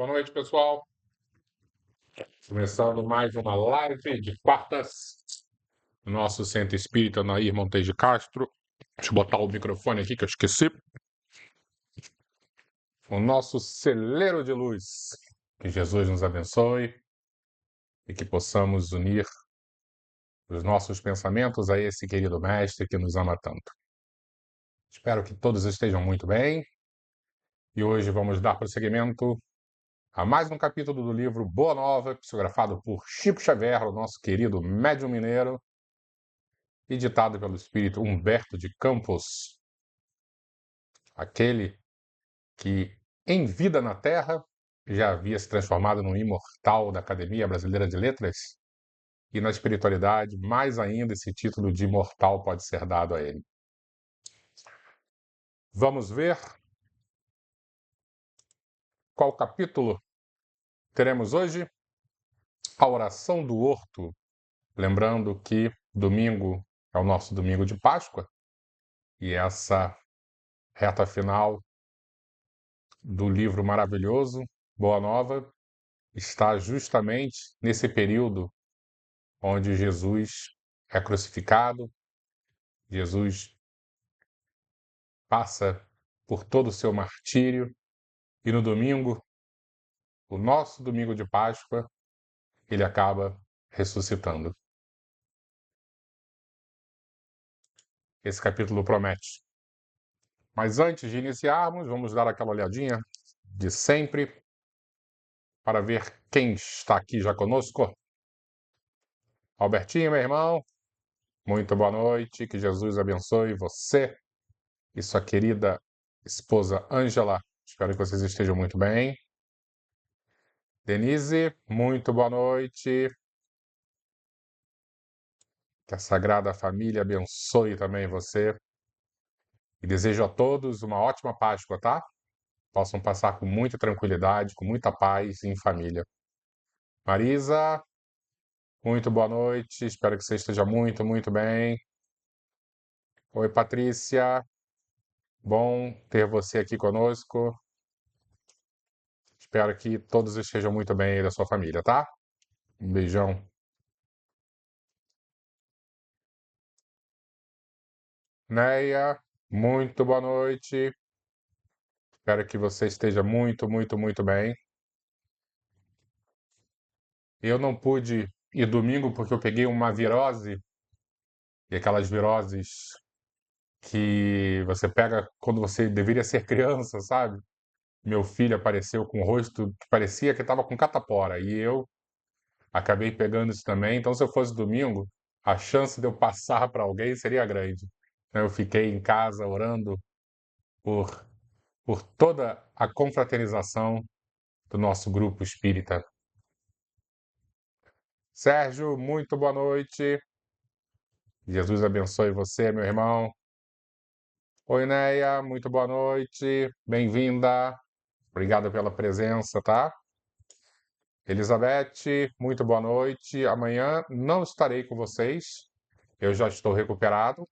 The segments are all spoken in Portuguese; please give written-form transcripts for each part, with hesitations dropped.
Boa noite, pessoal. Começando mais uma live de quartas no nosso Centro Espírita Nair Montes de Castro. Deixa eu botar o microfone aqui que eu esqueci. O nosso celeiro de luz. Que Jesus nos abençoe e que possamos unir os nossos pensamentos a esse querido Mestre que nos ama tanto. Espero que todos estejam muito bem. E hoje vamos dar prosseguimento a mais um capítulo do livro Boa Nova, psicografado por Chico Xavier, o nosso querido médium mineiro, e ditado pelo espírito Humberto de Campos, aquele que, em vida na Terra, já havia se transformado num imortal da Academia Brasileira de Letras, e na espiritualidade, mais ainda, esse título de imortal pode ser dado a ele. Vamos ver qual capítulo teremos hoje? A oração do horto. Lembrando que domingo é o nosso domingo de Páscoa, e essa reta final do livro maravilhoso, Boa Nova, está justamente nesse período onde Jesus é crucificado, Jesus passa por todo o seu martírio, e no domingo, o nosso domingo de Páscoa, ele acaba ressuscitando. Esse capítulo promete. Mas antes de iniciarmos, vamos dar aquela olhadinha de sempre para ver quem está aqui já conosco. Albertinho, meu irmão, muito boa noite, que Jesus abençoe você e sua querida esposa Ângela. Espero que vocês estejam muito bem. Denise, muito boa noite. Que a Sagrada Família abençoe também você. E desejo a todos uma ótima Páscoa, tá? Possam passar com muita tranquilidade, com muita paz em família. Marisa, muito boa noite. Espero que você esteja muito, muito bem. Oi, Patrícia. Bom ter você aqui conosco. Espero que todos estejam muito bem aí da sua família, tá? Um beijão. Neia, muito boa noite. Espero que você esteja muito, muito, muito bem. Eu não pude ir domingo porque eu peguei uma virose, e aquelas viroses que você pega quando você deveria ser criança, sabe? Meu filho apareceu com o rosto que parecia que estava com catapora, e eu acabei pegando isso também. Então, se eu fosse domingo, a chance de eu passar para alguém seria grande. Eu fiquei em casa orando por, por toda a confraternização do nosso grupo espírita. Sérgio, muito boa noite. Jesus abençoe você, meu irmão. Oi, Neia, muito boa noite. Bem-vinda. Obrigado pela presença, tá? Elizabeth, muito boa noite. Amanhã não estarei com vocês. Eu já estou recuperado,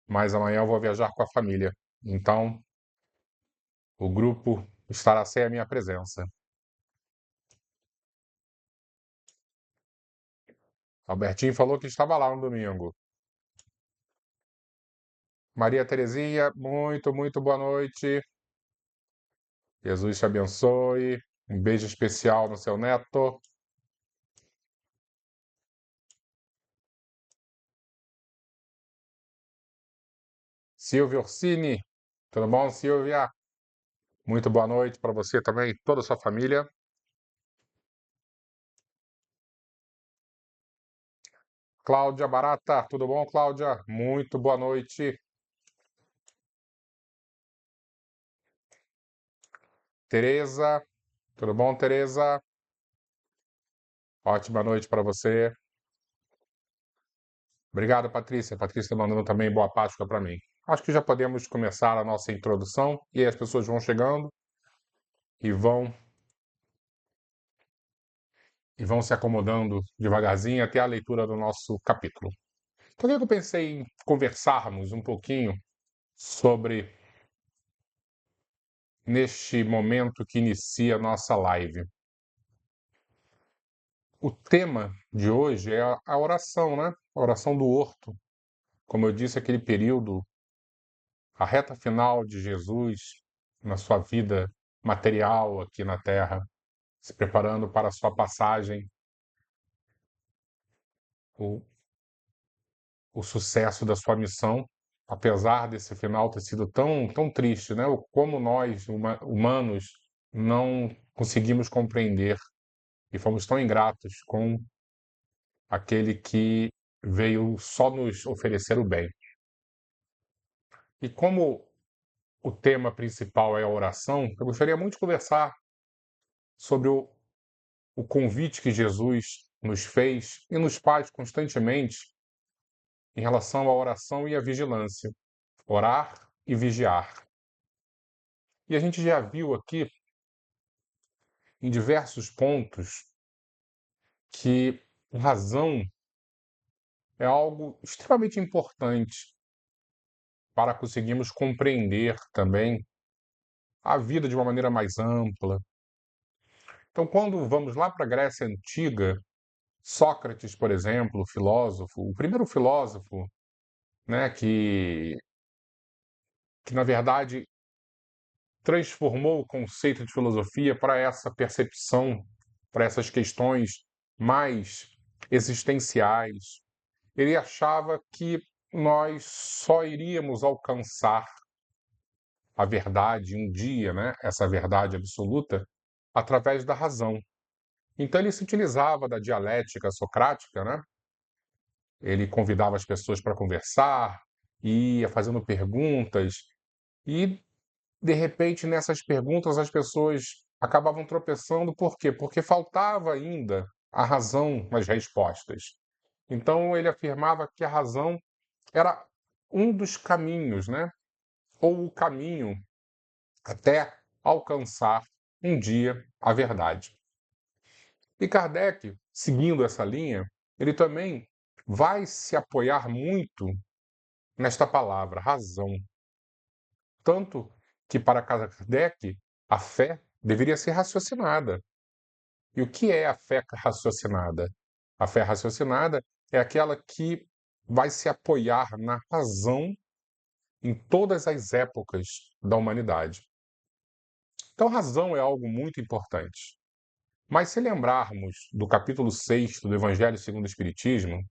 mas amanhã eu vou viajar com a família. Então, o grupo estará sem a minha presença. Albertinho falou que estava lá no domingo. Maria Terezinha, muito, muito boa noite. Jesus te abençoe. Um beijo especial no seu neto. Silvia Orsini, tudo bom, Silvia? Muito boa noite para você também, toda a sua família. Cláudia Barata, tudo bom, Cláudia? Muito boa noite. Tereza, tudo bom, Tereza? Ótima noite para você. Obrigado, Patrícia. Patrícia mandando também boa Páscoa para mim. Acho que já podemos começar a nossa introdução e aí as pessoas vão chegando e vão se acomodando devagarzinho até a leitura do nosso capítulo. Então, eu pensei em conversarmos um pouquinho sobre neste momento que inicia a nossa live. O tema de hoje é a oração, né? A oração do horto. Como eu disse, aquele período, a reta final de Jesus na sua vida material aqui na Terra, se preparando para a sua passagem, o, o sucesso da sua missão, apesar desse final ter sido tão triste, né? Como nós, humanos, não conseguimos compreender e fomos tão ingratos com aquele que veio só nos oferecer o bem. E como o tema principal é a oração, eu gostaria muito de conversar sobre o convite que Jesus nos fez e nos faz constantemente em relação à oração e à vigilância. Orar e vigiar. E a gente já viu aqui, em diversos pontos, que razão é algo extremamente importante para conseguirmos compreender também a vida de uma maneira mais ampla. Então, quando vamos lá para a Grécia Antiga, Sócrates, por exemplo, o primeiro filósofo, né, que na verdade transformou o conceito de filosofia para essa percepção, para essas questões mais existenciais. Ele achava que nós só iríamos alcançar a verdade um dia, né, essa verdade absoluta, através da razão. Então ele se utilizava da dialética socrática, né? Ele convidava as pessoas para conversar, ia fazendo perguntas e, de repente, nessas perguntas as pessoas acabavam tropeçando. Por quê? Porque faltava ainda a razão nas respostas. Então ele afirmava que a razão era um dos caminhos, né? Ou o caminho até alcançar um dia a verdade. E Kardec, seguindo essa linha, ele também vai se apoiar muito nesta palavra, razão. Tanto que, para Kardec, a fé deveria ser raciocinada. E o que é a fé raciocinada? A fé raciocinada é aquela que vai se apoiar na razão em todas as épocas da humanidade. Então, razão é algo muito importante. Mas se lembrarmos do capítulo 6 do Evangelho segundo o Espiritismo,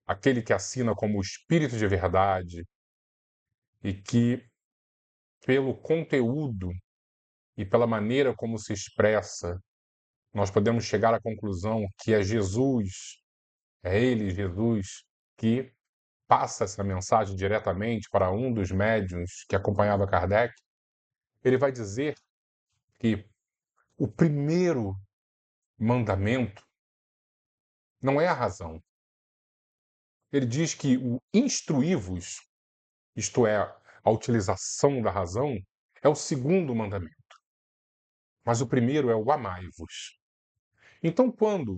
aquele que assina como o Espírito de Verdade e que, pelo conteúdo e pela maneira como se expressa, nós podemos chegar à conclusão que é Jesus, é Ele, Jesus, que passa essa mensagem diretamente para um dos médiuns que acompanhava Kardec. Ele vai dizer que o primeiro mandamento não é a razão. Ele diz que o instruí-vos, isto é, a utilização da razão, é o segundo mandamento. Mas o primeiro é o amai-vos. Então, quando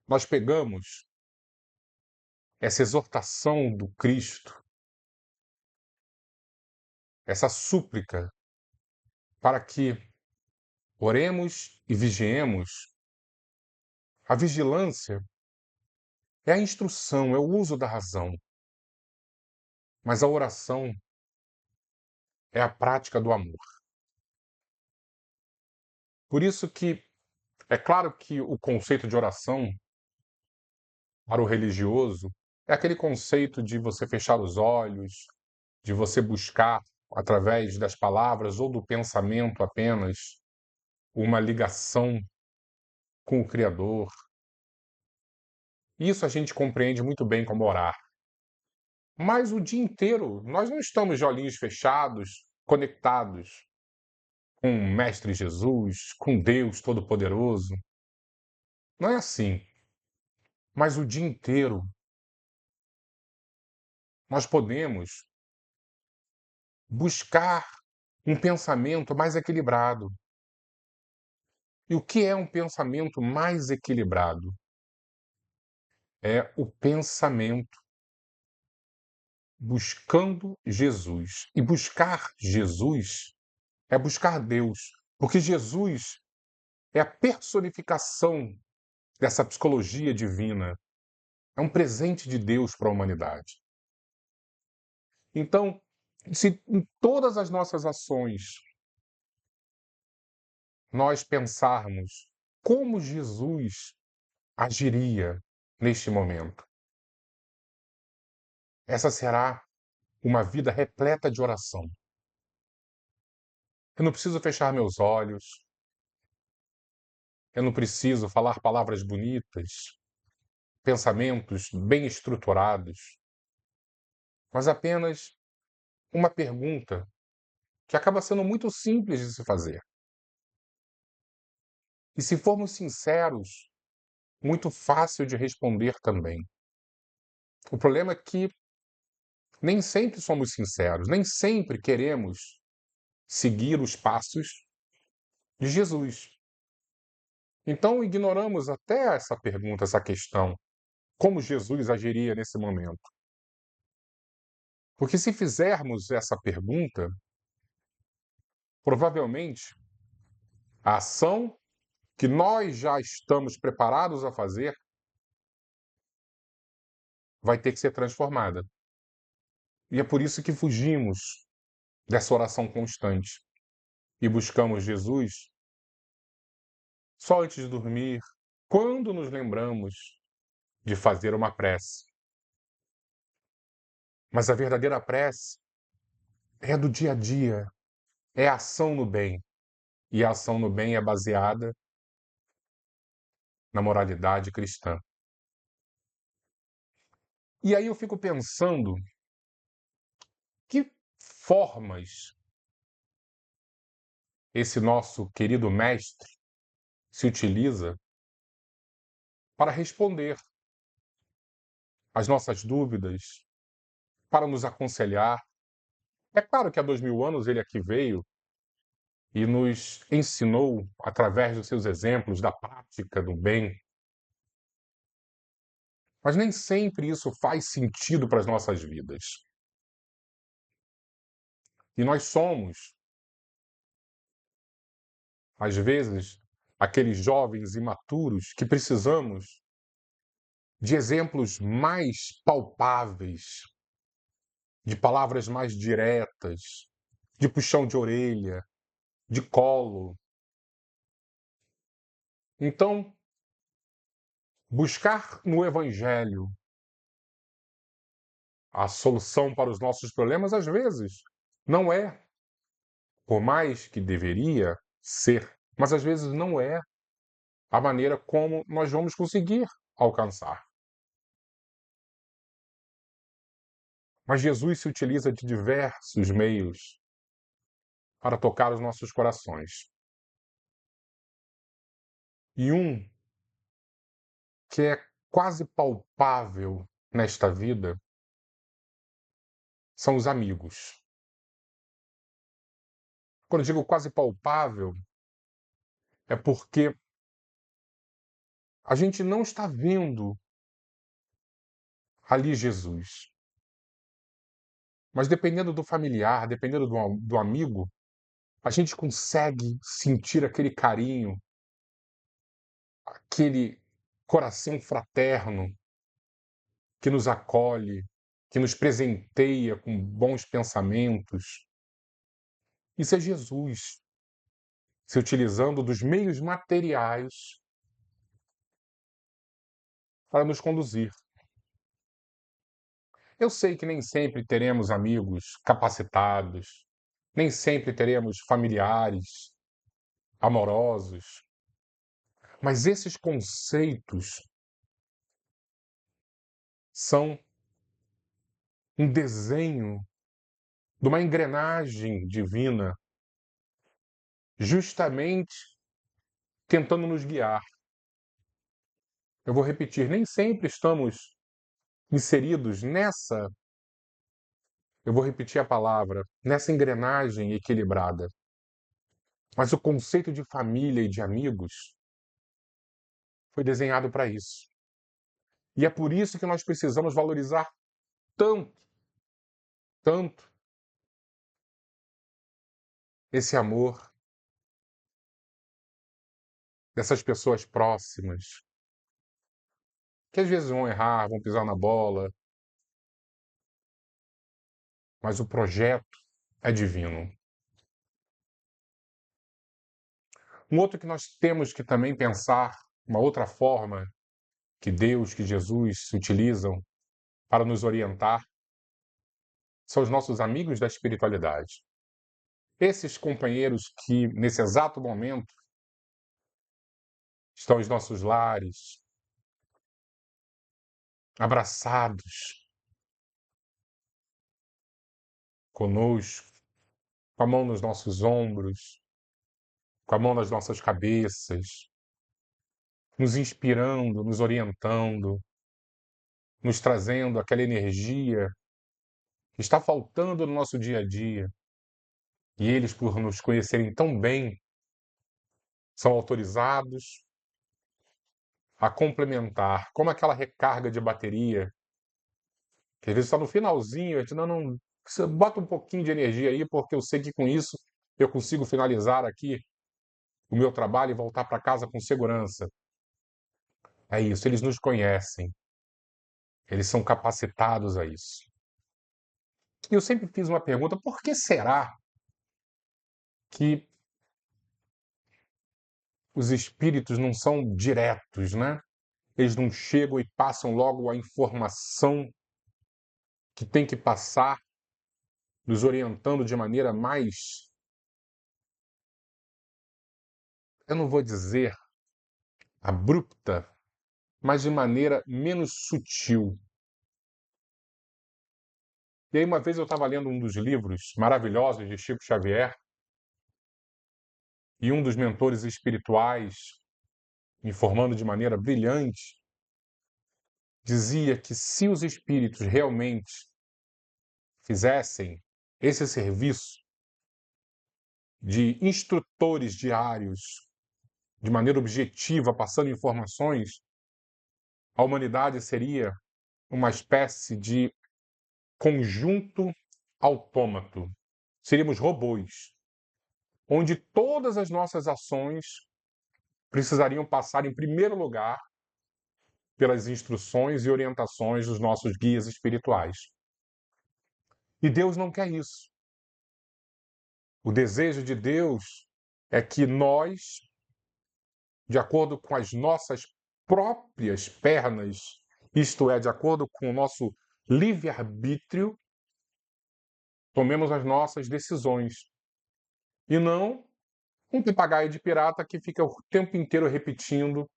nós pegamos essa exortação do Cristo, essa súplica para que oremos e vigiemos, a vigilância é a instrução, é o uso da razão. Mas a oração é a prática do amor. Por isso que é claro que o conceito de oração para o religioso é aquele conceito de você fechar os olhos, de você buscar através das palavras ou do pensamento apenas uma ligação com o Criador. Isso a gente compreende muito bem como orar. Mas o dia inteiro nós não estamos de olhinhos fechados, conectados com o Mestre Jesus, com Deus Todo-Poderoso. Não é assim. Mas o dia inteiro nós podemos buscar um pensamento mais equilibrado. E o que é um pensamento mais equilibrado? É o pensamento buscando Jesus. E buscar Jesus é buscar Deus, porque Jesus é a personificação dessa psicologia divina. É um presente de Deus para a humanidade. Então, se em todas as nossas ações nós pensarmos como Jesus agiria neste momento, essa será uma vida repleta de oração. Eu não preciso fechar meus olhos, eu não preciso falar palavras bonitas, pensamentos bem estruturados, mas apenas uma pergunta que acaba sendo muito simples de se fazer. E se formos sinceros, muito fácil de responder também. O problema é que nem sempre somos sinceros, nem sempre queremos seguir os passos de Jesus. Então ignoramos até essa pergunta, essa questão. Como Jesus agiria nesse momento? Porque se fizermos essa pergunta, provavelmente a ação que nós já estamos preparados a fazer vai ter que ser transformada. E é por isso que fugimos dessa oração constante e buscamos Jesus só antes de dormir, quando nos lembramos de fazer uma prece. Mas a verdadeira prece é do dia a dia, é a ação no bem. E a ação no bem é baseada na moralidade cristã. E aí eu fico pensando que formas esse nosso querido mestre se utiliza para responder às nossas dúvidas, para nos aconselhar. É claro que há 2000 anos ele aqui veio e nos ensinou, através dos seus exemplos, da prática do bem. Mas nem sempre isso faz sentido para as nossas vidas. E nós somos, às vezes, aqueles jovens imaturos que precisamos de exemplos mais palpáveis, de palavras mais diretas, de puxão de orelha, de colo. Então, buscar no Evangelho a solução para os nossos problemas, às vezes, não é, por mais que deveria ser, mas às vezes não é a maneira como nós vamos conseguir alcançar. Mas Jesus se utiliza de diversos meios para tocar os nossos corações. E um que é quase palpável nesta vida são os amigos. Quando eu digo quase palpável, é porque a gente não está vendo ali Jesus. Mas dependendo do familiar, dependendo do amigo, a gente consegue sentir aquele carinho, aquele coração fraterno que nos acolhe, que nos presenteia com bons pensamentos. Isso é Jesus se utilizando dos meios materiais para nos conduzir. Eu sei que nem sempre teremos amigos capacitados, nem sempre teremos familiares amorosos, mas esses conceitos são um desenho de uma engrenagem divina, justamente tentando nos guiar. Eu vou repetir, nem sempre estamos inseridos eu vou repetir a palavra, nessa engrenagem equilibrada. Mas o conceito de família e de amigos foi desenhado para isso. E é por isso que nós precisamos valorizar tanto tanto esse amor dessas pessoas próximas, que às vezes vão errar, vão pisar na bola, mas o projeto é divino. Um outro que nós temos que também pensar, uma outra forma que Deus, que Jesus se utilizam para nos orientar, são os nossos amigos da espiritualidade. Esses companheiros que, nesse exato momento, estão em nossos lares, abraçados conosco, com a mão nos nossos ombros, com a mão nas nossas cabeças, nos inspirando, nos orientando, nos trazendo aquela energia que está faltando no nosso dia a dia. E eles, por nos conhecerem tão bem, são autorizados a complementar, como aquela recarga de bateria, que às vezes está no finalzinho, a gente não, você bota um pouquinho de energia aí, porque eu sei que com isso eu consigo finalizar aqui o meu trabalho e voltar para casa com segurança. É isso, eles nos conhecem, eles são capacitados a isso. E eu sempre fiz uma pergunta: por que será que os espíritos não são diretos, né? Eles não chegam e passam logo a informação que tem que passar, nos orientando de maneira mais, eu não vou dizer abrupta, mas de maneira menos sutil. E aí uma vez eu estava lendo um dos livros maravilhosos de Chico Xavier, e um dos mentores espirituais, informando de maneira brilhante, dizia que se os espíritos realmente fizessem esse serviço de instrutores diários, de maneira objetiva, passando informações, a humanidade seria uma espécie de conjunto autômato. Seríamos robôs, onde todas as nossas ações precisariam passar, em primeiro lugar, pelas instruções e orientações dos nossos guias espirituais. E Deus não quer isso. O desejo de Deus é que nós, de acordo com as nossas próprias pernas, isto é, de acordo com o nosso livre-arbítrio, tomemos as nossas decisões. E não um papagaio de pirata que fica o tempo inteiro repetindo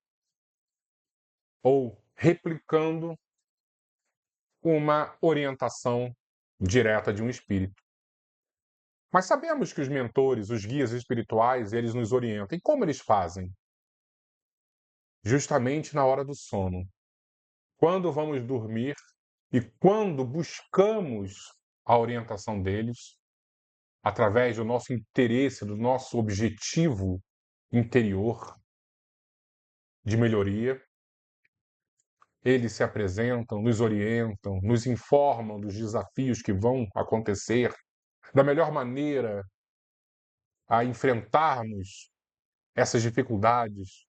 ou replicando uma orientação direta de um espírito. Mas sabemos que os mentores, os guias espirituais, eles nos orientam. E como eles fazem? Justamente na hora do sono. Quando vamos dormir e quando buscamos a orientação deles, através do nosso interesse, do nosso objetivo interior de melhoria, eles se apresentam, nos orientam, nos informam dos desafios que vão acontecer, da melhor maneira a enfrentarmos essas dificuldades,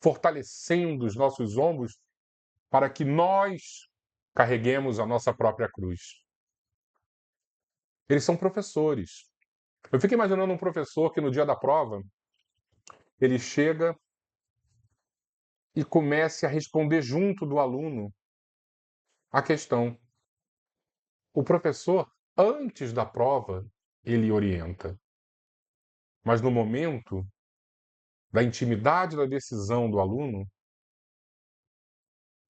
fortalecendo os nossos ombros para que nós carreguemos a nossa própria cruz. Eles são professores. Eu fico imaginando um professor que no dia da prova ele chega e comece a responder junto do aluno a questão. O professor, antes da prova, ele orienta. Mas no momento da intimidade da decisão do aluno,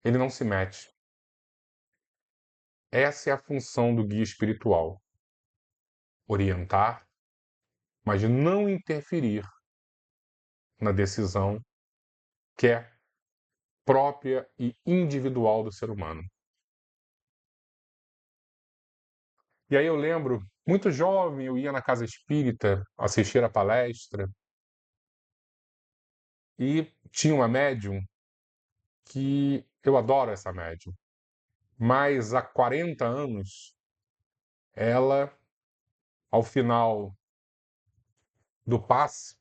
ele não se mete. Essa é a função do guia espiritual: orientar, mas não interferir na decisão que é própria e individual do ser humano. E aí eu lembro, muito jovem, eu ia na casa espírita assistir a palestra e tinha uma médium que eu adoro essa médium, mas há 40 anos ela, ao final do passe,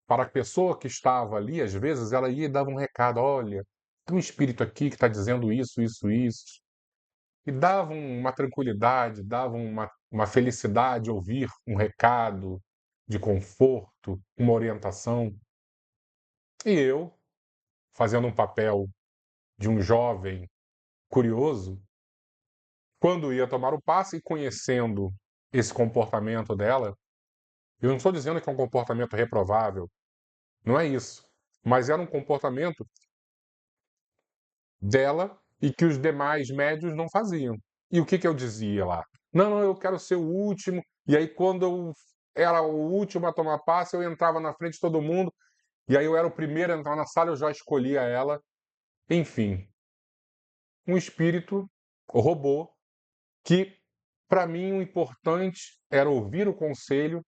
para a pessoa que estava ali, às vezes, ela ia e dava um recado: olha, tem um espírito aqui que está dizendo isso, isso, isso. E dava uma tranquilidade, dava uma felicidade ouvir um recado de conforto, uma orientação. E eu, fazendo um papel de um jovem curioso, quando ia tomar o passe e conhecendo esse comportamento dela, eu não estou dizendo que é um comportamento reprovável, não é isso. Mas era um comportamento dela e que os demais médios não faziam. E o que eu dizia lá? Não, não, eu quero ser o último. E aí, quando eu era o último a tomar passe, eu entrava na frente de todo mundo. E aí, eu era o primeiro a entrar na sala, eu já escolhia ela. Enfim, um espírito robô que, para mim, o importante era ouvir o conselho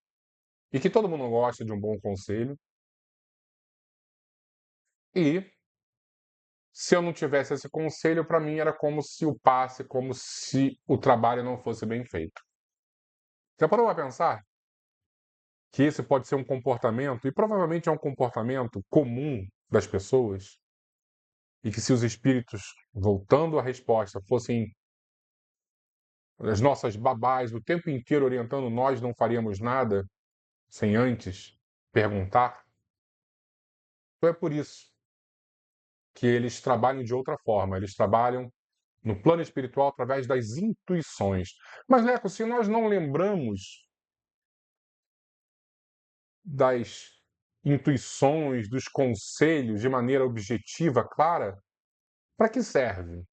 e que todo mundo gosta de um bom conselho. E se eu não tivesse esse conselho, para mim era como se o passe, como se o trabalho não fosse bem feito. Já parou para pensar que esse pode ser um comportamento, e provavelmente é um comportamento comum das pessoas, e que se os espíritos, voltando à resposta, fossem as nossas babás o tempo inteiro orientando nós, não faríamos nada sem antes perguntar? Então é por isso que eles trabalham de outra forma, eles trabalham no plano espiritual através das intuições. Mas, Leco, se nós não lembramos das intuições, dos conselhos de maneira objetiva, clara, para que serve?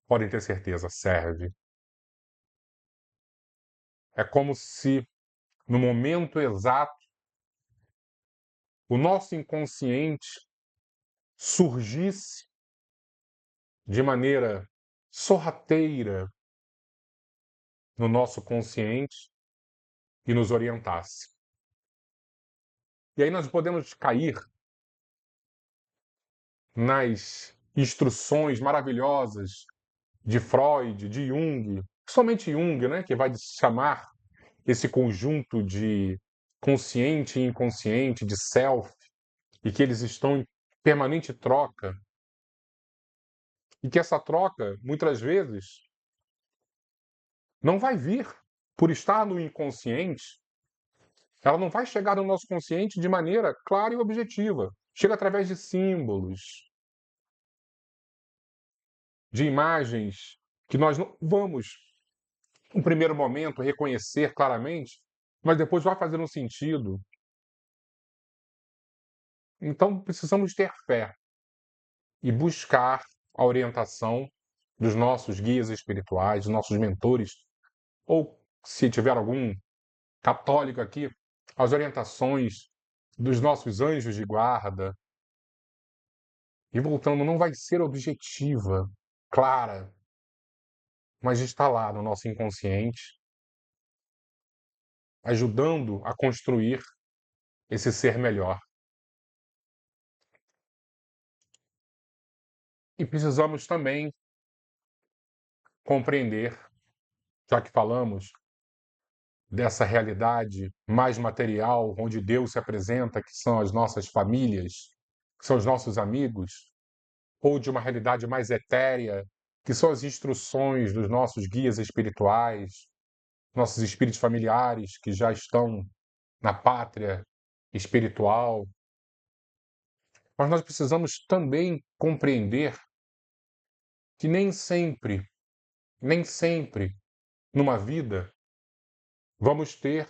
Podem ter certeza, serve. É como se, no momento exato, o nosso inconsciente surgisse de maneira sorrateira no nosso consciente e nos orientasse. E aí nós podemos cair nas instruções maravilhosas de Freud, de Jung, somente Jung, né, que vai chamar esse conjunto de consciente e inconsciente, de self, e que eles estão em permanente troca, e que essa troca, muitas vezes, não vai vir por estar no inconsciente, ela não vai chegar no nosso consciente de maneira clara e objetiva. Chega através de símbolos, de imagens que nós não vamos, no primeiro momento, reconhecer claramente, mas depois vai fazer um sentido. Então, precisamos ter fé e buscar a orientação dos nossos guias espirituais, dos nossos mentores, ou se tiver algum católico aqui, as orientações dos nossos anjos de guarda. E voltando, não vai ser objetiva, clara, mas está lá no nosso inconsciente, ajudando a construir esse ser melhor. E precisamos também compreender, já que falamos dessa realidade mais material, onde Deus se apresenta, que são as nossas famílias, que são os nossos amigos, ou de uma realidade mais etérea, que são as instruções dos nossos guias espirituais, nossos espíritos familiares que já estão na pátria espiritual. Mas nós precisamos também compreender que nem sempre numa vida vamos ter,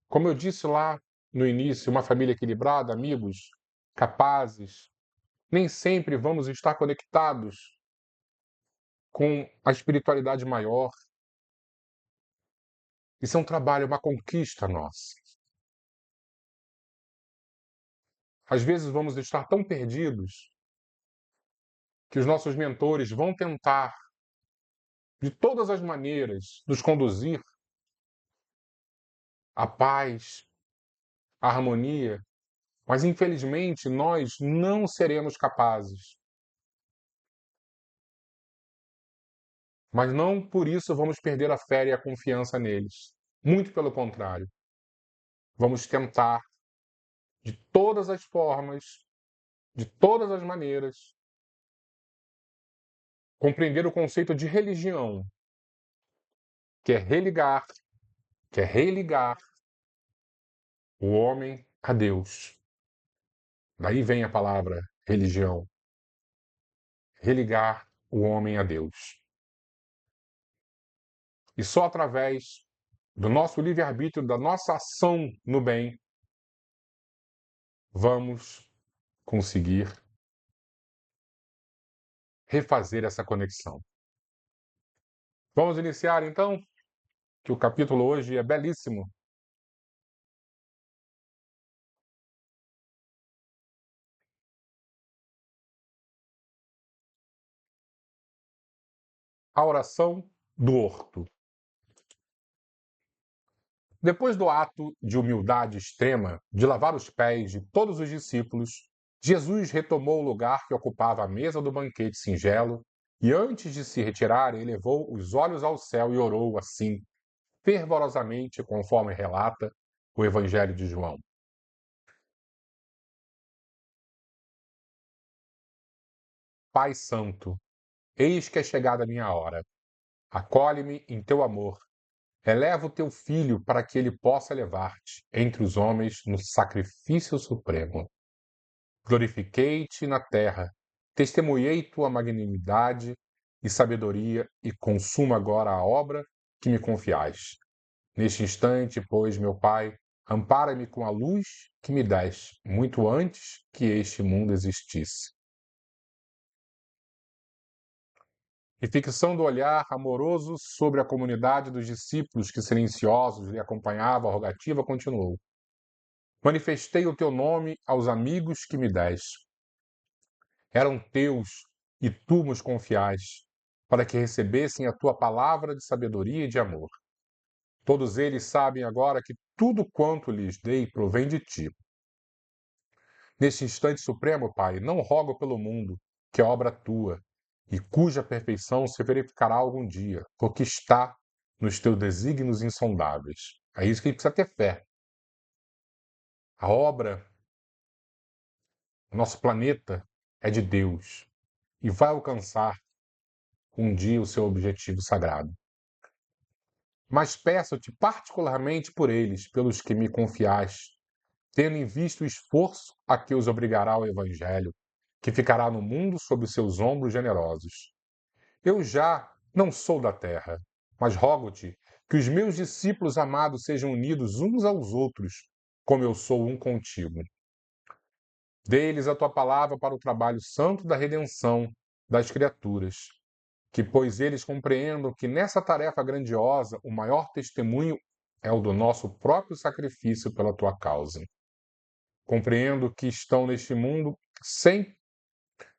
como eu disse lá no início, uma família equilibrada, amigos capazes. Nem sempre vamos estar conectados com a espiritualidade maior. Isso é um trabalho, uma conquista nossa. Às vezes vamos estar tão perdidos que os nossos mentores vão tentar, de todas as maneiras, nos conduzir à paz, à harmonia, mas infelizmente nós não seremos capazes. Mas não por isso vamos perder a fé e a confiança neles. Muito pelo contrário. Vamos tentar, de todas as formas, de todas as maneiras, compreender o conceito de religião, que é religar, que é religar o homem a Deus. Daí vem a palavra religião. Religar o homem a Deus. E só através do nosso livre-arbítrio, da nossa ação no bem, vamos conseguir refazer essa conexão. Vamos iniciar então, que o capítulo hoje é belíssimo. A oração do horto. Depois do ato de humildade extrema de lavar os pés de todos os discípulos, Jesus retomou o lugar que ocupava a mesa do banquete singelo e, antes de se retirar, elevou os olhos ao céu e orou assim, fervorosamente, conforme relata o Evangelho de João. Pai Santo, eis que é chegada a minha hora. Acolhe-me em teu amor. Eleva o teu filho para que ele possa levar-te entre os homens no sacrifício supremo. Glorifiquei-te na terra, testemunhei tua magnanimidade e sabedoria e consumo agora a obra que me confiais. Neste instante, pois, meu Pai, ampara-me com a luz que me deste, muito antes que este mundo existisse. E fixando o olhar amoroso sobre a comunidade dos discípulos que silenciosos lhe acompanhavam a rogativa, continuou: Manifestei o teu nome aos amigos que me deste. Eram teus e tu nos confiais, para que recebessem a tua palavra de sabedoria e de amor. Todos eles sabem agora que tudo quanto lhes dei provém de ti. Neste instante supremo, Pai, não rogo pelo mundo, que é obra tua, e cuja perfeição se verificará algum dia, porque está nos teus desígnios insondáveis. É isso que a gente precisa ter fé. A obra, o nosso planeta, é de Deus e vai alcançar um dia o seu objetivo sagrado. Mas peço-te particularmente por eles, pelos que me confiaste, tendo em vista o esforço a que os obrigará o Evangelho, que ficará no mundo sob os seus ombros generosos. Eu já não sou da terra, mas rogo-te que os meus discípulos amados sejam unidos uns aos outros, como eu sou um contigo. Dê-lhes a tua palavra para o trabalho santo da redenção das criaturas, que, pois eles compreendam que nessa tarefa grandiosa o maior testemunho é o do nosso próprio sacrifício pela tua causa. Compreendo que estão neste mundo sem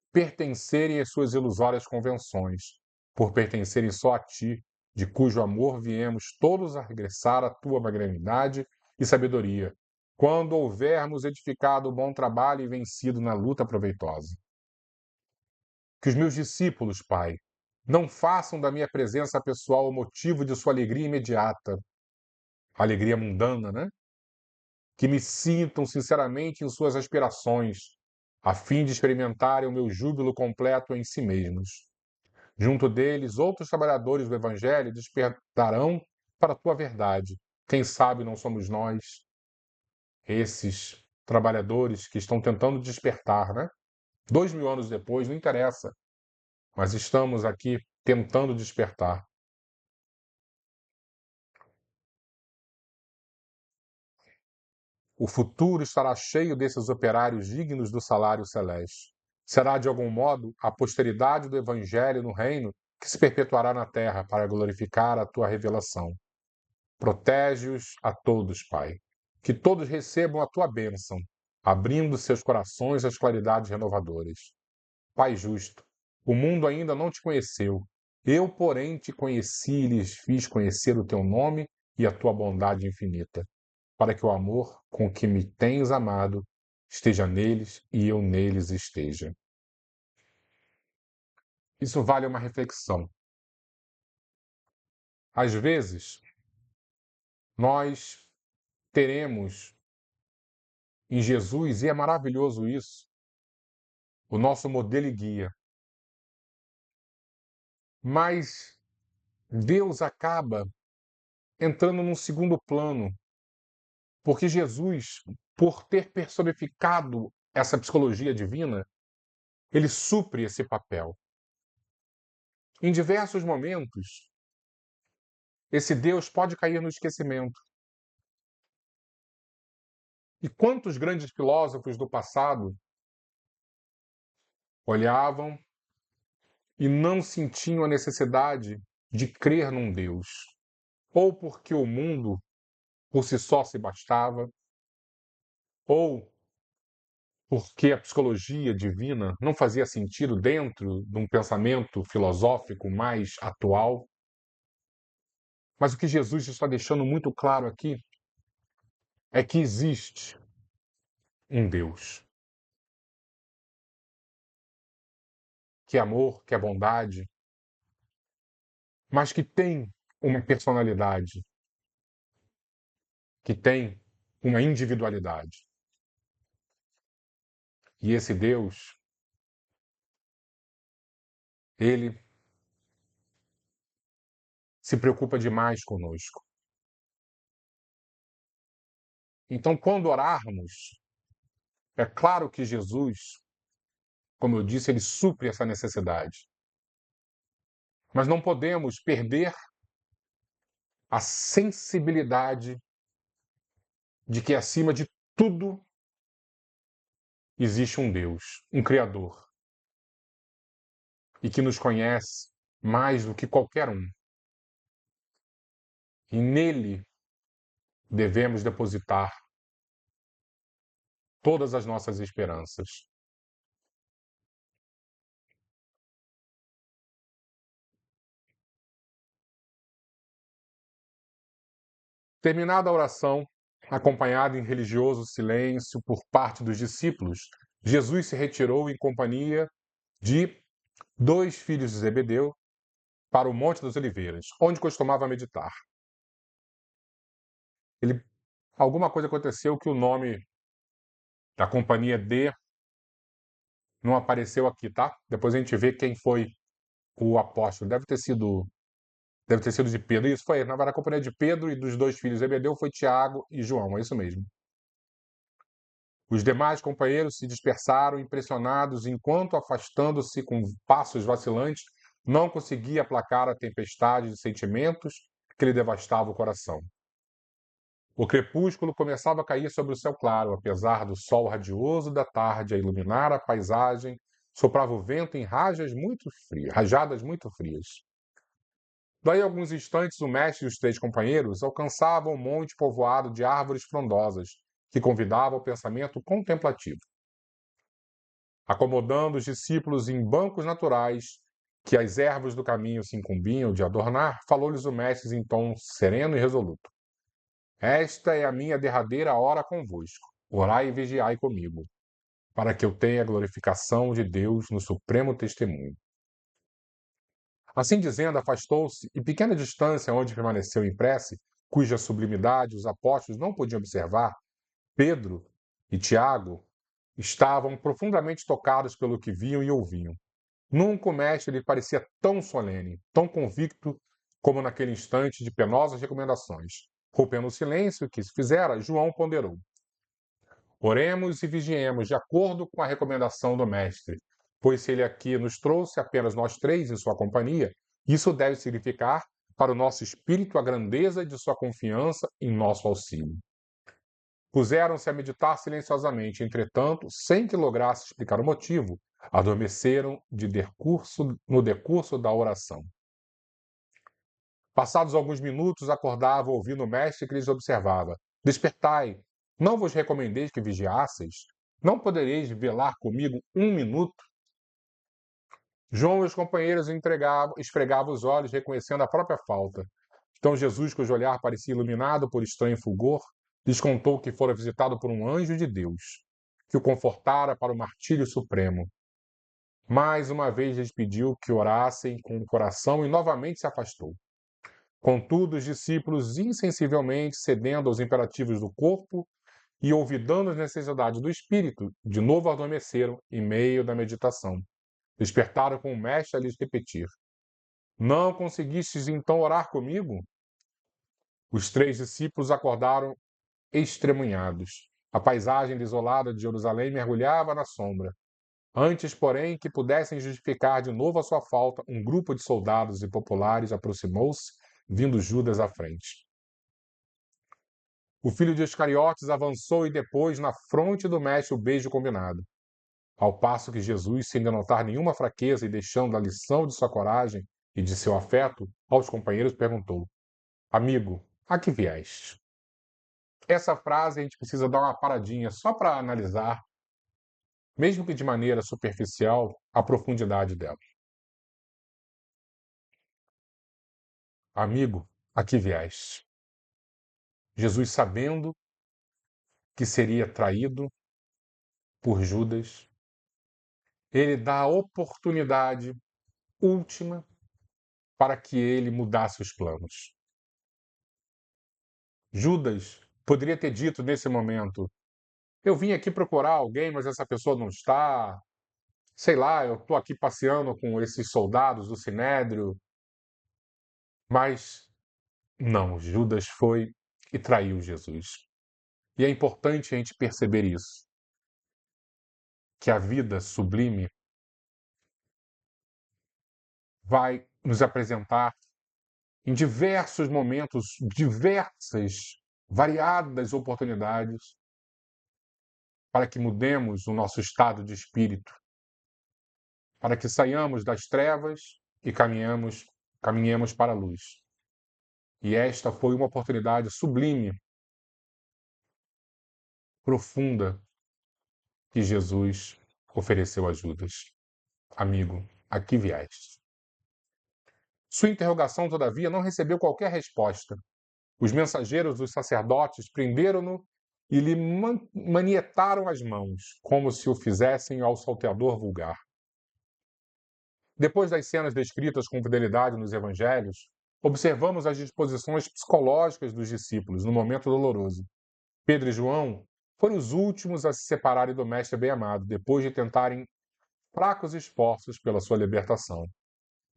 pertencerem às suas ilusórias convenções, por pertencerem só a ti, de cujo amor viemos todos a regressar à tua magnanimidade e sabedoria, quando houvermos edificado o bom trabalho e vencido na luta proveitosa. Que os meus discípulos, Pai, não façam da minha presença pessoal o motivo de sua alegria imediata, alegria mundana, né? Que me sintam sinceramente em suas aspirações, a fim de experimentarem o meu júbilo completo em si mesmos. Junto deles, outros trabalhadores do Evangelho despertarão para a tua verdade. Quem sabe não somos nós, esses trabalhadores que estão tentando despertar, né? 2000 anos depois, não interessa, mas estamos aqui tentando despertar. O futuro estará cheio desses operários dignos do salário celeste. Será, de algum modo, a posteridade do Evangelho no reino que se perpetuará na terra para glorificar a tua revelação. Protege-os a todos, Pai. Que todos recebam a tua bênção, abrindo seus corações às claridades renovadoras. Pai justo, o mundo ainda não te conheceu. Eu, porém, te conheci e lhes fiz conhecer o teu nome e a tua bondade infinita, para que o amor com que me tens amado esteja neles e eu neles esteja. Isso vale uma reflexão. Às vezes, nós teremos em Jesus, e é maravilhoso isso, o nosso modelo e guia. Mas Deus acaba entrando num segundo plano, porque Jesus, por ter personificado essa psicologia divina, ele supre esse papel. Em diversos momentos, esse Deus pode cair no esquecimento. E quantos grandes filósofos do passado olhavam e não sentiam a necessidade de crer num Deus, ou porque o mundo por si só se bastava, ou porque a psicologia divina não fazia sentido dentro de um pensamento filosófico mais atual. Mas o que Jesus está deixando muito claro aqui é que existe um Deus, que é amor, que é bondade, mas que tem uma personalidade, que tem uma individualidade. E esse Deus, ele se preocupa demais conosco. Então, quando orarmos, é claro que Jesus, como eu disse, ele supre essa necessidade. Mas não podemos perder a sensibilidade de que acima de tudo existe um Deus, um Criador, e que nos conhece mais do que qualquer um. E nele devemos depositar todas as nossas esperanças. Terminada a oração, acompanhado em religioso silêncio por parte dos discípulos, Jesus se retirou em companhia de dois filhos de Zebedeu para o Monte das Oliveiras, onde costumava meditar. Alguma coisa aconteceu que o nome da companhia D não apareceu aqui, tá? Depois a gente vê quem foi o apóstolo. Deve ter sido de Pedro. Isso foi, na verdade, a companhia de Pedro e dos dois filhos de Zebedeu foi Tiago e João, é isso mesmo. Os demais companheiros se dispersaram, impressionados, enquanto, afastando-se com passos vacilantes, não conseguia aplacar a tempestade de sentimentos que lhe devastava o coração. O crepúsculo começava a cair sobre o céu claro, apesar do sol radioso da tarde a iluminar a paisagem, soprava o vento em rajadas muito frias. Daí a alguns instantes, o mestre e os três companheiros alcançavam um monte povoado de árvores frondosas, que convidava ao pensamento contemplativo. Acomodando os discípulos em bancos naturais, que as ervas do caminho se incumbiam de adornar, falou-lhes o mestre em tom sereno e resoluto. Esta é a minha derradeira hora convosco. Orai e vigiai comigo, para que eu tenha a glorificação de Deus no supremo testemunho. Assim dizendo, afastou-se e pequena distância onde permaneceu em prece, cuja sublimidade os apóstolos não podiam observar, Pedro e Tiago estavam profundamente tocados pelo que viam e ouviam. Nunca o mestre lhe parecia tão solene, tão convicto como naquele instante de penosas recomendações. Rompendo o silêncio que se fizera, João ponderou. Oremos e vigiemos de acordo com a recomendação do mestre, pois se ele aqui nos trouxe apenas nós três em sua companhia, isso deve significar para o nosso espírito a grandeza de sua confiança em nosso auxílio. Puseram-se a meditar silenciosamente, entretanto, sem que lograsse explicar o motivo, adormeceram no decurso da oração. Passados alguns minutos, acordavam ouvindo o mestre que lhes observava. Despertai, não vos recomendeis que vigiasseis? Não podereis velar comigo 1 minuto? João e os companheiros esfregavam os olhos, reconhecendo a própria falta. Então Jesus, cujo olhar parecia iluminado por estranho fulgor, lhes contou que fora visitado por um anjo de Deus, que o confortara para o martírio supremo. Mais uma vez lhes pediu que orassem com o coração e novamente se afastou. Contudo, os discípulos, insensivelmente cedendo aos imperativos do corpo e olvidando as necessidades do espírito, de novo adormeceram em meio da meditação. Despertaram com o mestre a lhes repetir: Não conseguistes então orar comigo? Os 3 discípulos acordaram extremunhados. A paisagem desolada de Jerusalém mergulhava na sombra. Antes, porém, que pudessem justificar de novo a sua falta, um grupo de soldados e populares aproximou-se, vindo Judas à frente. O filho de Iscariotes avançou e depois na fronte do mestre o beijo combinado. Ao passo que Jesus, sem denotar nenhuma fraqueza e deixando a lição de sua coragem e de seu afeto, aos companheiros perguntou: Amigo, a que vieste? Essa frase a gente precisa dar uma paradinha só para analisar, mesmo que de maneira superficial, a profundidade dela. Amigo, a que vieste? Jesus, sabendo que seria traído por Judas, ele dá a oportunidade última para que ele mudasse os planos. Judas poderia ter dito nesse momento: Eu vim aqui procurar alguém, mas essa pessoa não está. Sei lá, eu estou aqui passeando com esses soldados do Sinédrio. Mas não, Judas foi e traiu Jesus. E é importante a gente perceber isso, que a vida sublime vai nos apresentar em diversos momentos, diversas, variadas oportunidades para que mudemos o nosso estado de espírito, para que saiamos das trevas e caminhemos para a luz. E esta foi uma oportunidade sublime, profunda, que Jesus ofereceu a Judas. Amigo, a que vieste? Sua interrogação, todavia, não recebeu qualquer resposta. Os mensageiros dos sacerdotes prenderam-no e lhe manietaram as mãos, como se o fizessem ao salteador vulgar. Depois das cenas descritas com fidelidade nos evangelhos, observamos as disposições psicológicas dos discípulos no momento doloroso. Pedro e João foram os últimos a se separarem do Mestre bem-amado, depois de tentarem fracos esforços pela sua libertação.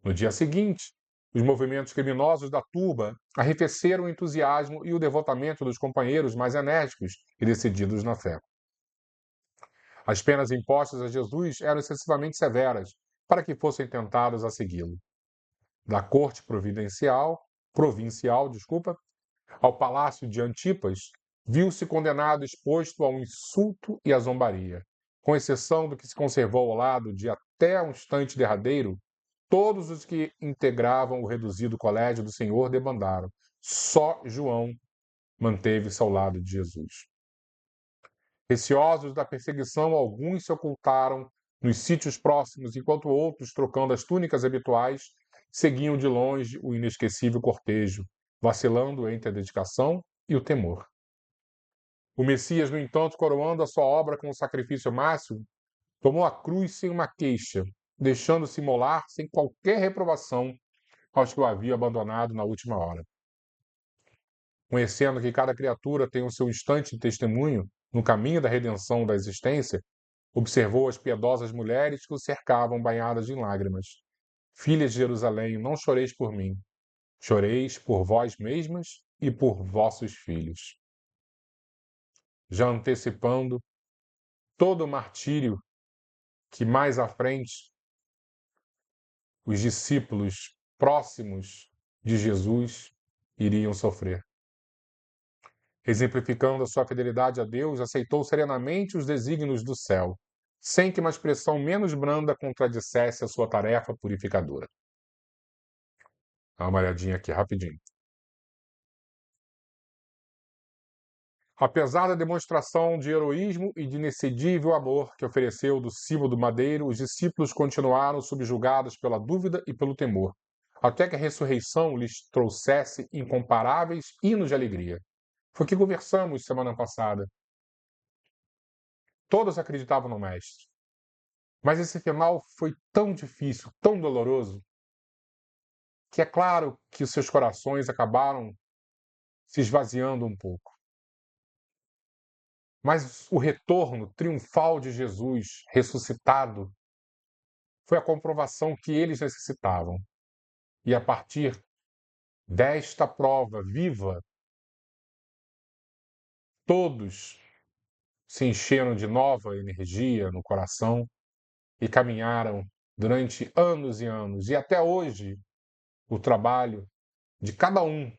No dia seguinte, os movimentos criminosos da turba arrefeceram o entusiasmo e o devotamento dos companheiros mais enérgicos e decididos na fé. As penas impostas a Jesus eram excessivamente severas para que fossem tentados a segui-lo. Da corte provincial, ao palácio de Antipas, viu-se condenado exposto ao insulto e à zombaria. Com exceção do que se conservou ao lado de até um instante derradeiro, todos os que integravam o reduzido colégio do Senhor debandaram. Só João manteve-se ao lado de Jesus. Receosos da perseguição, alguns se ocultaram nos sítios próximos, enquanto outros, trocando as túnicas habituais, seguiam de longe o inesquecível cortejo, vacilando entre a dedicação e o temor. O Messias, no entanto, coroando a sua obra com o sacrifício máximo, tomou a cruz sem uma queixa, deixando-se imolar sem qualquer reprovação aos que o haviam abandonado na última hora. Conhecendo que cada criatura tem o seu instante de testemunho no caminho da redenção da existência, observou as piedosas mulheres que o cercavam banhadas em lágrimas. Filhas de Jerusalém, não choreis por mim, choreis por vós mesmas e por vossos filhos. Já antecipando todo o martírio que mais à frente os discípulos próximos de Jesus iriam sofrer. Exemplificando a sua fidelidade a Deus, aceitou serenamente os desígnios do céu, sem que uma expressão menos branda contradissesse a sua tarefa purificadora. Dá uma olhadinha aqui rapidinho. Apesar da demonstração de heroísmo e de inexcedível amor que ofereceu do cimo do madeiro, os discípulos continuaram subjugados pela dúvida e pelo temor, até que a ressurreição lhes trouxesse incomparáveis hinos de alegria. Foi o que conversamos semana passada. Todos acreditavam no Mestre, mas esse final foi tão difícil, tão doloroso, que é claro que os seus corações acabaram se esvaziando um pouco. Mas o retorno triunfal de Jesus ressuscitado foi a comprovação que eles necessitavam. E a partir desta prova viva, todos se encheram de nova energia no coração e caminharam durante anos e anos. E até hoje, o trabalho de cada um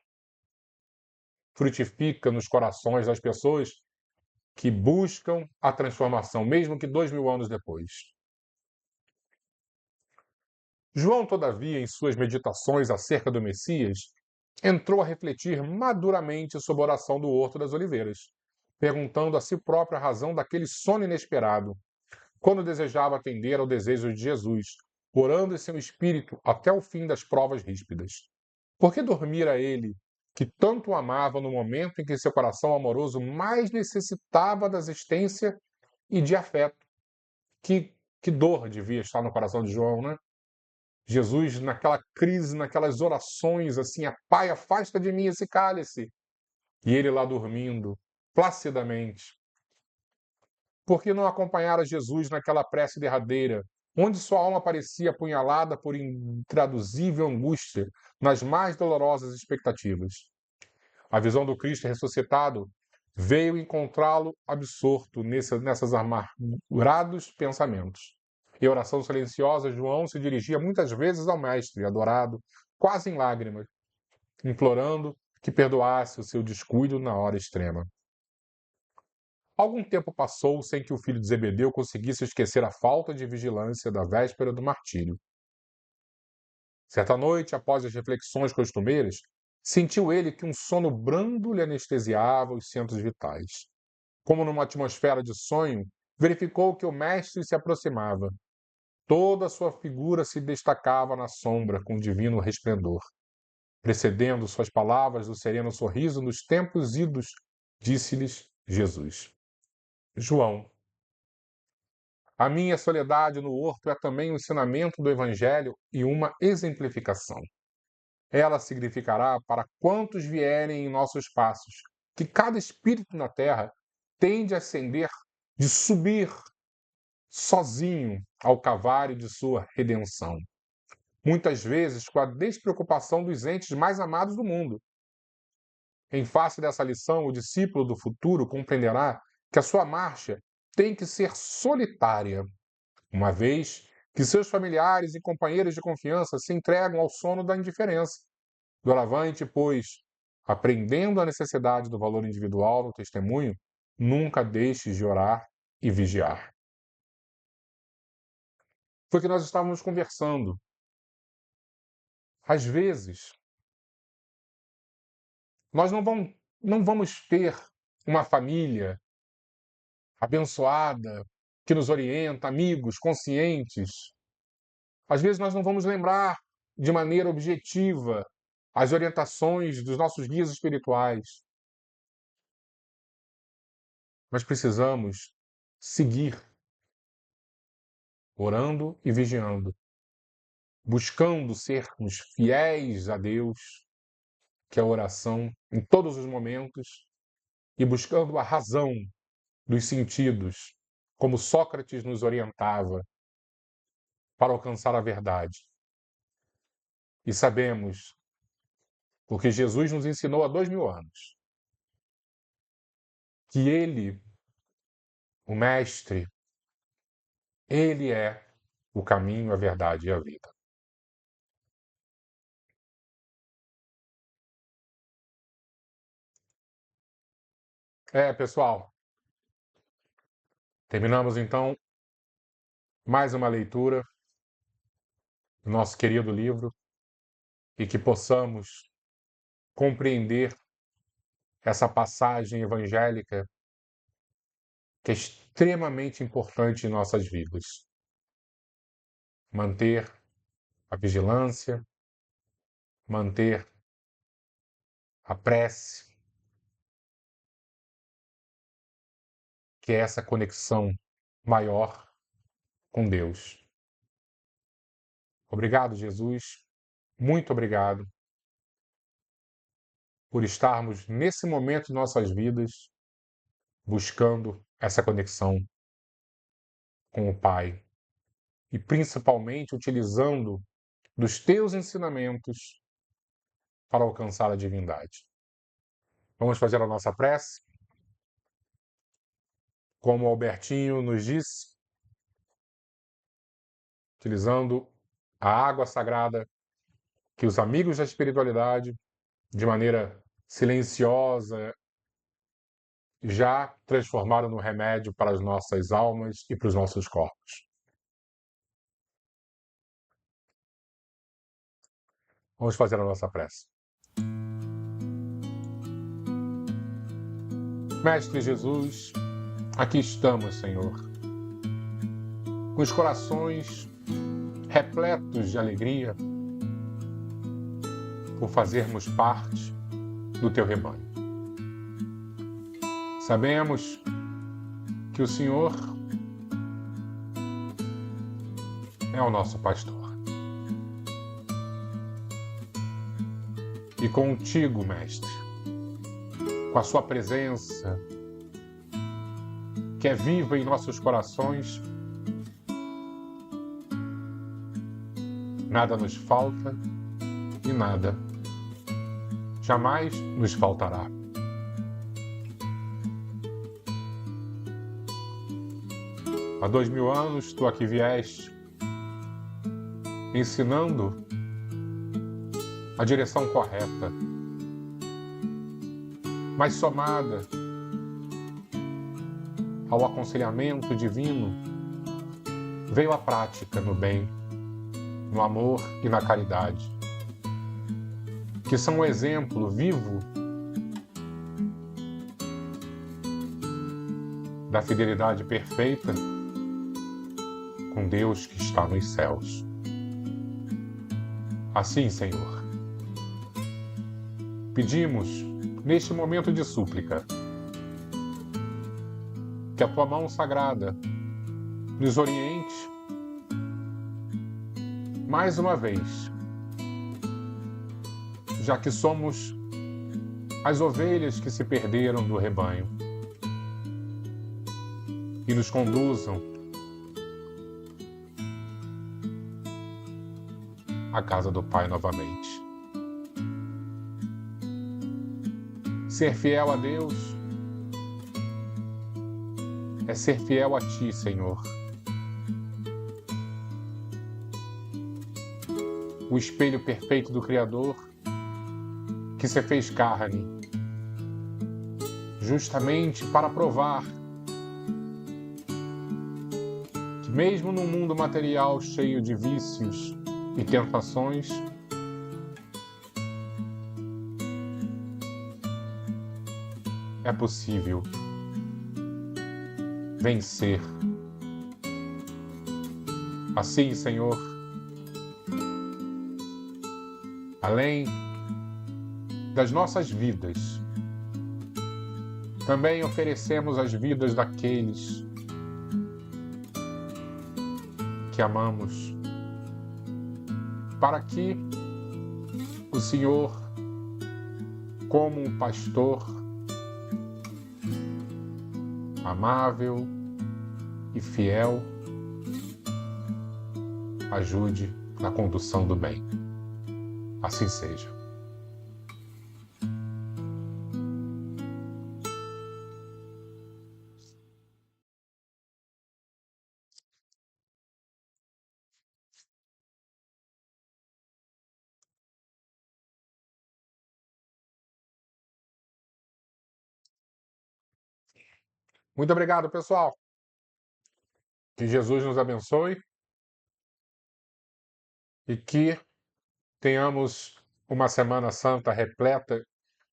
frutifica nos corações das pessoas que buscam a transformação, mesmo que 2000 anos depois. João, todavia, em suas meditações acerca do Messias, entrou a refletir maduramente sobre a oração do Horto das Oliveiras, perguntando a si próprio a razão daquele sono inesperado, quando desejava atender ao desejo de Jesus, orando em seu espírito até o fim das provas ríspidas. Por que dormira ele, que tanto o amava no momento em que seu coração amoroso mais necessitava da assistência e de afeto? Que dor devia estar no coração de João, né? Jesus, naquela crise, naquelas orações, assim, Pai, afasta de mim esse cálice. E ele lá dormindo, placidamente. Por que não acompanhar a Jesus naquela prece derradeira, onde sua alma parecia apunhalada por intraduzível angústia, nas mais dolorosas expectativas? A visão do Cristo ressuscitado veio encontrá-lo absorto nessas amargurados pensamentos. Em oração silenciosa, João se dirigia muitas vezes ao Mestre, adorado, quase em lágrimas, implorando que perdoasse o seu descuido na hora extrema. Algum tempo passou sem que o filho de Zebedeu conseguisse esquecer a falta de vigilância da véspera do martírio. Certa noite, após as reflexões costumeiras, sentiu ele que um sono brando lhe anestesiava os centros vitais. Como numa atmosfera de sonho, verificou que o mestre se aproximava. Toda a sua figura se destacava na sombra com divino resplendor. Precedendo suas palavras do sereno sorriso nos tempos idos, disse-lhes Jesus: João, a minha soledade no horto é também um ensinamento do Evangelho e uma exemplificação. Ela significará para quantos vierem em nossos passos que cada espírito na terra tende a ascender, de subir sozinho ao calvário de sua redenção. Muitas vezes com a despreocupação dos entes mais amados do mundo. Em face dessa lição, o discípulo do futuro compreenderá que a sua marcha tem que ser solitária, uma vez que seus familiares e companheiros de confiança se entregam ao sono da indiferença. Doravante, pois, aprendendo a necessidade do valor individual no testemunho, nunca deixes de orar e vigiar. Foi o que nós estávamos conversando. Às vezes, nós não vamos ter uma família abençoada que nos orienta, amigos conscientes. Às vezes, nós não vamos lembrar de maneira objetiva as orientações dos nossos guias espirituais. Mas precisamos seguir orando e vigiando, buscando sermos fiéis a Deus, que é a oração em todos os momentos, e buscando a razão dos sentidos, como Sócrates nos orientava, para alcançar a verdade. E sabemos, porque Jesus nos ensinou há 2000 anos, que Ele, o Mestre, Ele é o caminho, a verdade e a vida. Pessoal, terminamos então mais uma leitura do nosso querido livro e que possamos compreender essa passagem evangélica que é extremamente importante em nossas vidas. Manter a vigilância, manter a prece, que é essa conexão maior com Deus. Obrigado, Jesus. muito obrigado por estarmos nesse momento de nossas vidas buscando essa conexão com o Pai e principalmente utilizando dos teus ensinamentos para alcançar a divindade. Vamos fazer a nossa prece? Como o Albertinho nos disse, utilizando a água sagrada que os amigos da espiritualidade, de maneira silenciosa, já transformaram no remédio para as nossas almas e para os nossos corpos. Vamos fazer a nossa prece. Mestre Jesus, aqui estamos, Senhor, com os corações repletos de alegria por fazermos parte do teu rebanho. Sabemos que o Senhor é o nosso pastor. E contigo, Mestre, com a sua presença, que é viva em nossos corações, nada nos falta e nada jamais nos faltará. Há 2000 anos, tu aqui vieste, ensinando a direção correta, mas somada ao aconselhamento divino, veio a prática no bem, no amor e na caridade, que são um exemplo vivo da fidelidade perfeita com Deus que está nos céus. Assim, Senhor, pedimos, neste momento de súplica, que a tua mão sagrada nos oriente mais uma vez, já que somos as ovelhas que se perderam do rebanho, e nos conduzam à casa do Pai novamente. Ser fiel a Deus é ser fiel a Ti, Senhor. O espelho perfeito do Criador que se fez carne, justamente para provar que mesmo num mundo material cheio de vícios e tentações, é possível vencer. Assim, Senhor, além das nossas vidas, também oferecemos as vidas daqueles que amamos, para que o Senhor, como um pastor amável e fiel, ajude na condução do bem. Assim seja. Muito obrigado, pessoal. Que Jesus nos abençoe e que tenhamos uma Semana Santa repleta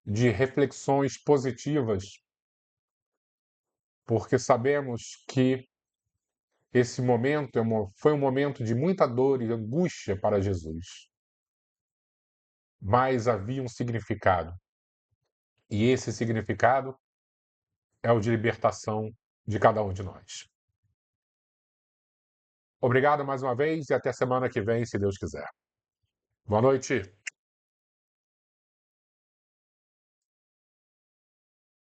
de reflexões positivas, porque sabemos que esse momento foi um momento de muita dor e angústia para Jesus. Mas havia um significado. E esse significado é o de libertação de cada um de nós. Obrigado mais uma vez e até semana que vem, se Deus quiser. Boa noite.